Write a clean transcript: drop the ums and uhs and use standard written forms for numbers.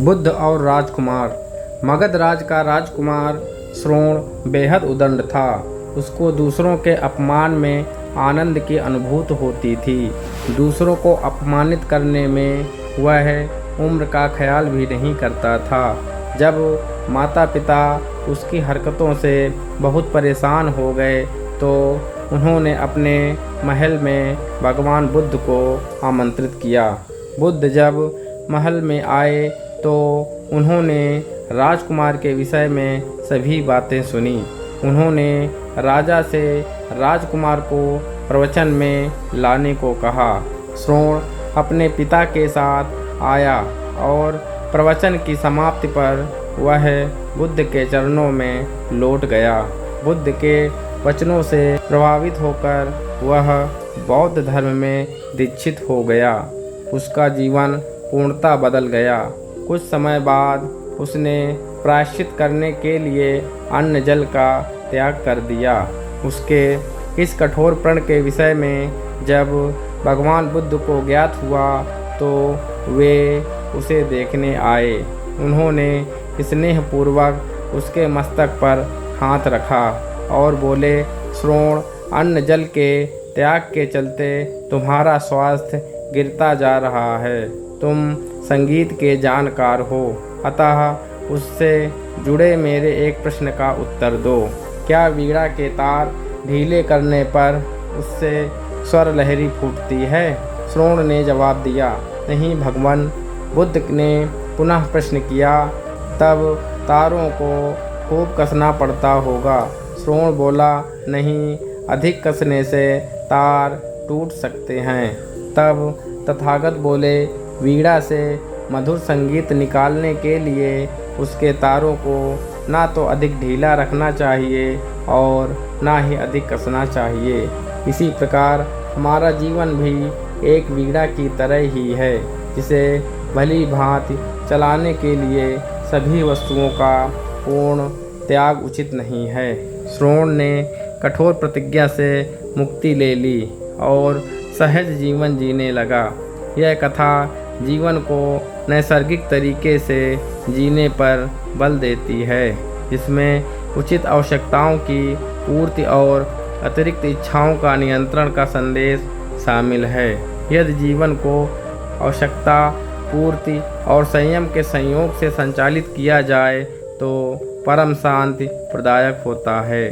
बुद्ध और राजकुमार। मगध राज का राजकुमार श्रोण बेहद उदंड था। उसको दूसरों के अपमान में आनंद की अनुभूति होती थी। दूसरों को अपमानित करने में वह उम्र का ख्याल भी नहीं करता था। जब माता पिता उसकी हरकतों से बहुत परेशान हो गए तो उन्होंने अपने महल में भगवान बुद्ध को आमंत्रित किया। बुद्ध जब महल में आए तो उन्होंने राजकुमार के विषय में सभी बातें सुनी। उन्होंने राजा से राजकुमार को प्रवचन में लाने को कहा। श्रोण अपने पिता के साथ आया और प्रवचन की समाप्ति पर वह बुद्ध के चरणों में लौट गया। बुद्ध के वचनों से प्रभावित होकर वह बौद्ध धर्म में दीक्षित हो गया। उसका जीवन पूर्णतः बदल गया। कुछ समय बाद उसने प्रायश्चित करने के लिए अन्न जल का त्याग कर दिया। उसके इस कठोर प्रण के विषय में जब भगवान बुद्ध को ज्ञात हुआ तो वे उसे देखने आए। उन्होंने स्नेहपूर्वक उसके मस्तक पर हाथ रखा और बोले, श्रोण, अन्न जल के त्याग के चलते तुम्हारा स्वास्थ्य गिरता जा रहा है। तुम संगीत के जानकार हो, अतः उससे जुड़े मेरे एक प्रश्न का उत्तर दो। क्या वीणा के तार ढीले करने पर उससे स्वर लहरी फूटती है? श्रोण ने जवाब दिया, नहीं भगवान। बुद्ध ने पुनः प्रश्न किया, तब तारों को खूब कसना पड़ता होगा। श्रोण बोला, नहीं, अधिक कसने से तार टूट सकते हैं। तब तथागत बोले, वीणा से मधुर संगीत निकालने के लिए उसके तारों को ना तो अधिक ढीला रखना चाहिए और ना ही अधिक कसना चाहिए। इसी प्रकार हमारा जीवन भी एक वीणा की तरह ही है, जिसे भली भांति चलाने के लिए सभी वस्तुओं का पूर्ण त्याग उचित नहीं है। श्रोण ने कठोर प्रतिज्ञा से मुक्ति ले ली और सहज जीवन जीने लगा। यह कथा जीवन को नैसर्गिक तरीके से जीने पर बल देती है, जिसमें उचित आवश्यकताओं की पूर्ति और अतिरिक्त इच्छाओं का नियंत्रण का संदेश शामिल है। यदि जीवन को आवश्यकता पूर्ति और संयम के संयोग से संचालित किया जाए तो परम शांति प्रदायक होता है।